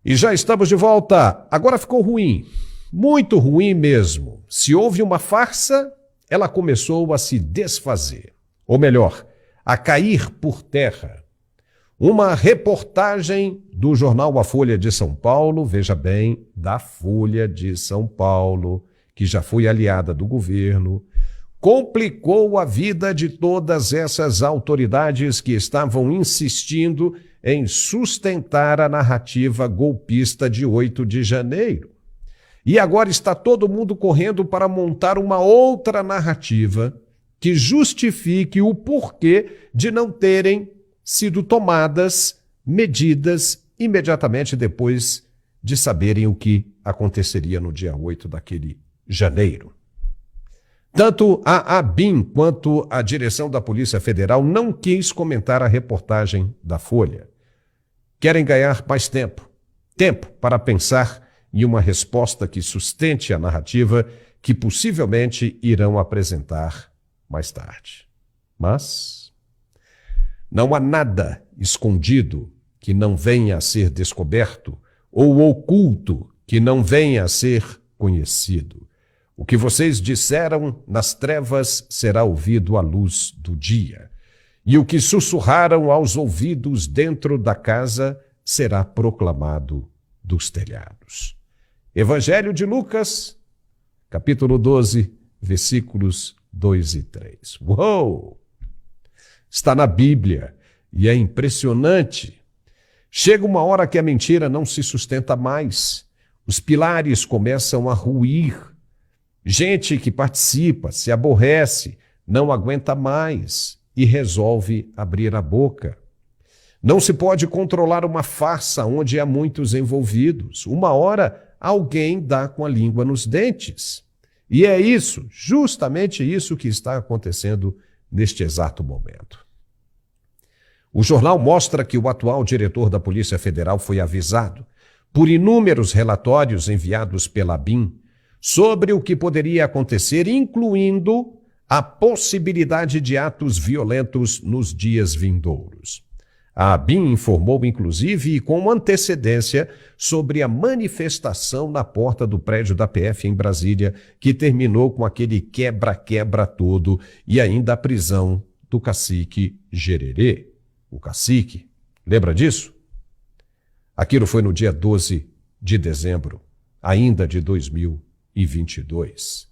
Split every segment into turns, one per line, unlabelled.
E já estamos de volta. Agora ficou ruim, muito ruim mesmo. Se houve uma farsa, ela começou a se desfazer. Ou melhor, a cair por terra. Uma reportagem do jornal A Folha de São Paulo, veja bem, da Folha de São Paulo, que já foi aliada do governo, complicou a vida de todas essas autoridades que estavam insistindo em sustentar a narrativa golpista de 8 de janeiro. E agora está todo mundo correndo para montar uma outra narrativa que justifique o porquê de não terem sido tomadas medidas imediatamente depois de saberem o que aconteceria no dia 8 daquele janeiro. Tanto a ABIN quanto a direção da Polícia Federal não quis comentar a reportagem da Folha. Querem ganhar mais tempo para pensar em uma resposta que sustente a narrativa que possivelmente irão apresentar mais tarde. Mas não há nada escondido que não venha a ser descoberto ou oculto que não venha a ser conhecido. O que vocês disseram nas trevas será ouvido à luz do dia. E o que sussurraram aos ouvidos dentro da casa será proclamado dos telhados. Evangelho de Lucas, capítulo 12, versículos 2 e 3. Uou! Está na Bíblia e é impressionante. Chega uma hora que a mentira não se sustenta mais. Os pilares começam a ruir. Gente que participa, se aborrece, não aguenta mais e resolve abrir a boca. Não se pode controlar uma farsa onde há muitos envolvidos. Uma hora alguém dá com a língua nos dentes. E é isso, justamente isso que está acontecendo neste exato momento. O jornal mostra que o atual diretor da Polícia Federal foi avisado por inúmeros relatórios enviados pela ABIN sobre o que poderia acontecer, incluindo a possibilidade de atos violentos nos dias vindouros. A ABIN informou, inclusive, e com antecedência, sobre a manifestação na porta do prédio da PF em Brasília, que terminou com aquele quebra-quebra todo e ainda a prisão do cacique Gererê. O cacique, lembra disso? Aquilo foi no dia 12 de dezembro, ainda de 2022.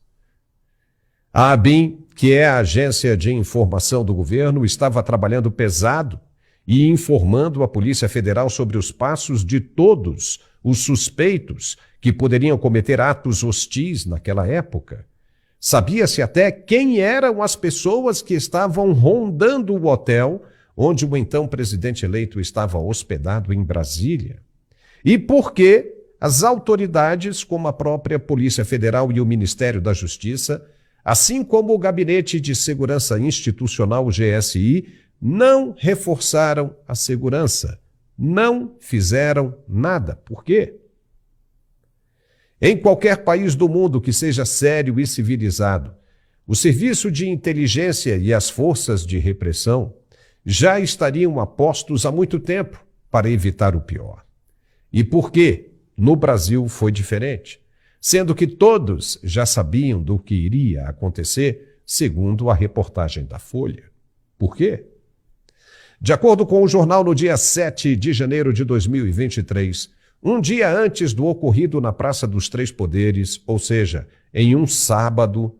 A ABIN, que é a agência de informação do governo, estava trabalhando pesado e informando a Polícia Federal sobre os passos de todos os suspeitos que poderiam cometer atos hostis naquela época. Sabia-se até quem eram as pessoas que estavam rondando o hotel onde o então presidente eleito estava hospedado em Brasília. E por que as autoridades, como a própria Polícia Federal e o Ministério da Justiça, assim como o Gabinete de Segurança Institucional, o GSI, não reforçaram a segurança, não fizeram nada. Por quê? Em qualquer país do mundo que seja sério e civilizado, o Serviço de Inteligência e as forças de repressão já estariam a postos há muito tempo para evitar o pior. E por quê? No Brasil foi diferente, sendo que todos já sabiam do que iria acontecer, segundo a reportagem da Folha. Por quê? De acordo com o jornal, no dia 7 de janeiro de 2023, um dia antes do ocorrido na Praça dos Três Poderes, ou seja, em um sábado,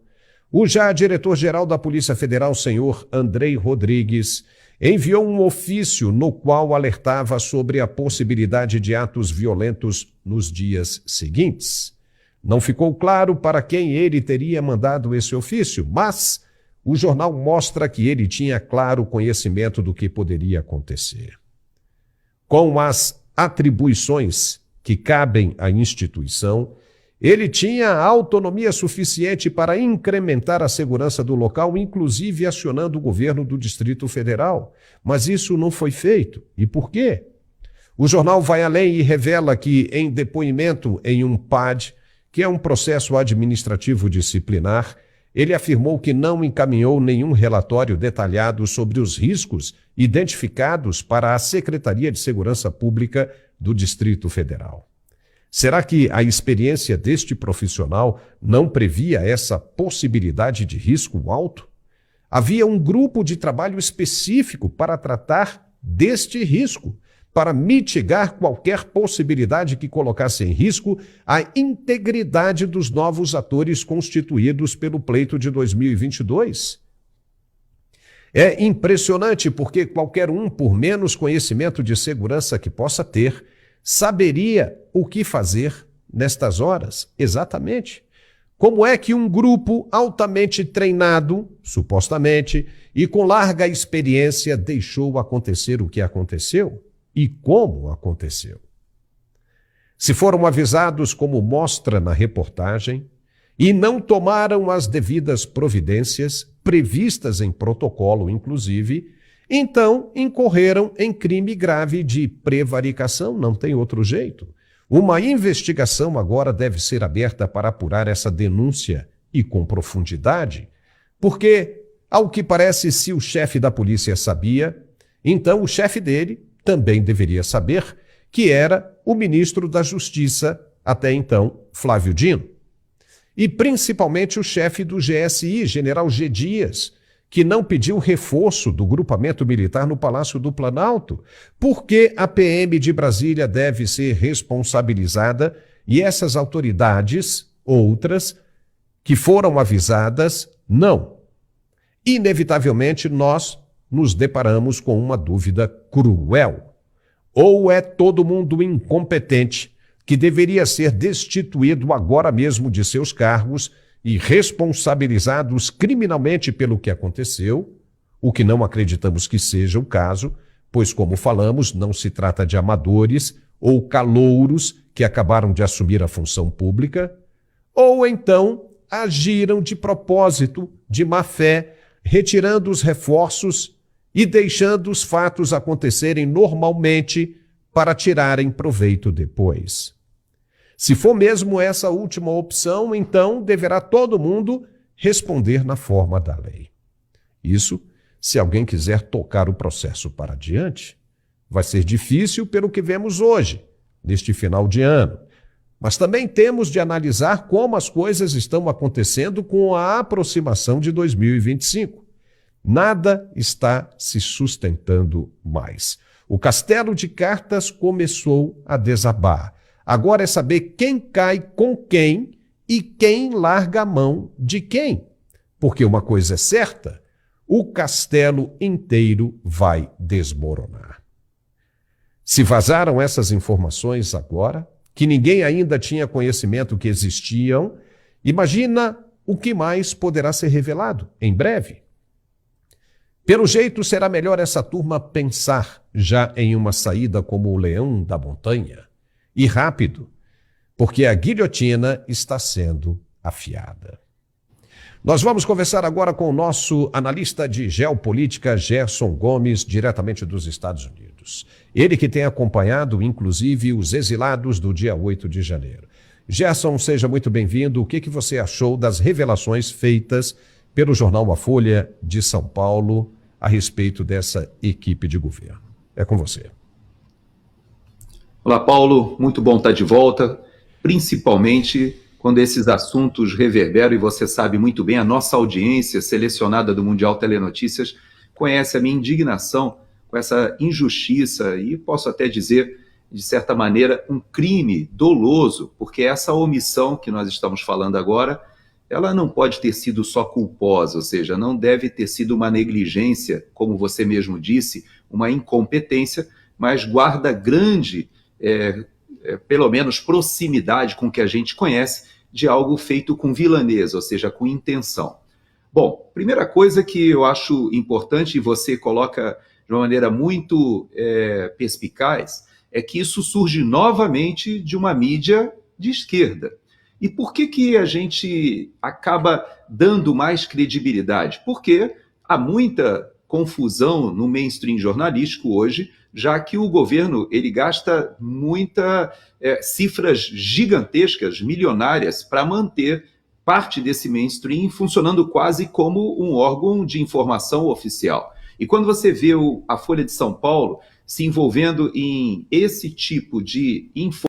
o já diretor-geral da Polícia Federal, senhor Andrei Rodrigues, enviou um ofício no qual alertava sobre a possibilidade de atos violentos nos dias seguintes. Não ficou claro para quem ele teria mandado esse ofício, mas o jornal mostra que ele tinha claro conhecimento do que poderia acontecer. Com as atribuições que cabem à instituição, ele tinha autonomia suficiente para incrementar a segurança do local, inclusive acionando o governo do Distrito Federal. Mas isso não foi feito. E por quê? O jornal vai além e revela que, em depoimento em um PAD, que é um processo administrativo disciplinar, ele afirmou que não encaminhou nenhum relatório detalhado sobre os riscos identificados para a Secretaria de Segurança Pública do Distrito Federal. Será que a experiência deste profissional não previa essa possibilidade de risco alto? Havia um grupo de trabalho específico para tratar deste risco, para mitigar qualquer possibilidade que colocasse em risco a integridade dos novos atores constituídos pelo pleito de 2022. É impressionante porque qualquer um, por menos conhecimento de segurança que possa ter, saberia o que fazer nestas horas, exatamente. Como é que um grupo altamente treinado, supostamente, e com larga experiência deixou acontecer o que aconteceu? E como aconteceu? Se foram avisados, como mostra na reportagem, e não tomaram as devidas providências, previstas em protocolo, inclusive, então incorreram em crime grave de prevaricação, não tem outro jeito. Uma investigação agora deve ser aberta para apurar essa denúncia e com profundidade, porque, ao que parece, se o chefe da polícia sabia, então o chefe dele também deveria saber que era o ministro da Justiça, até então, Flávio Dino. E principalmente o chefe do GSI, General G. Dias, que não pediu reforço do grupamento militar no Palácio do Planalto, porque a PM de Brasília deve ser responsabilizada e essas autoridades, outras, que foram avisadas, não. Inevitavelmente, nós nos deparamos com uma dúvida cruel. Ou é todo mundo incompetente que deveria ser destituído agora mesmo de seus cargos e responsabilizados criminalmente pelo que aconteceu, o que não acreditamos que seja o caso, pois, como falamos, não se trata de amadores ou calouros que acabaram de assumir a função pública, ou então agiram de propósito, de má fé, retirando os reforços e deixando os fatos acontecerem normalmente para tirarem proveito depois. Se for mesmo essa última opção, então deverá todo mundo responder na forma da lei. Isso, se alguém quiser tocar o processo para adiante, vai ser difícil pelo que vemos hoje, neste final de ano. Mas também temos de analisar como as coisas estão acontecendo com a aproximação de 2025. Nada está se sustentando mais. O castelo de cartas começou a desabar. Agora é saber quem cai com quem e quem larga a mão de quem. Porque uma coisa é certa, o castelo inteiro vai desmoronar. Se vazaram essas informações agora, que ninguém ainda tinha conhecimento que existiam, imagina o que mais poderá ser revelado em breve. Pelo jeito, será melhor essa turma pensar já em uma saída como o leão da montanha. E rápido, porque a guilhotina está sendo afiada. Nós vamos conversar agora com o nosso analista de geopolítica, Gerson Gomes, diretamente dos Estados Unidos. Ele que tem acompanhado, inclusive, os exilados do dia 8 de janeiro. Gerson, seja muito bem-vindo. O que você achou das revelações feitas pelo jornal A Folha de São Paulo a respeito dessa equipe de governo? É com você.
Olá, Paulo. Muito bom estar de volta, principalmente quando esses assuntos reverberam, e você sabe muito bem, a nossa audiência selecionada do Mundial Telenotícias conhece a minha indignação com essa injustiça e posso até dizer, de certa maneira, um crime doloso, porque essa omissão que nós estamos falando agora, ela não pode ter sido só culposa, ou seja, não deve ter sido uma negligência, como você mesmo disse, uma incompetência, mas guarda grande, pelo menos proximidade com o que a gente conhece, de algo feito com vilaneza, ou seja, com intenção. Bom, primeira coisa que eu acho importante, e você coloca de uma maneira muito perspicaz, é que isso surge novamente de uma mídia de esquerda. E por que a gente acaba dando mais credibilidade? Porque há muita confusão no mainstream jornalístico hoje, já que o governo ele gasta cifras gigantescas, milionárias, para manter parte desse mainstream funcionando quase como um órgão de informação oficial. E quando você vê a Folha de São Paulo se envolvendo em esse tipo de informação,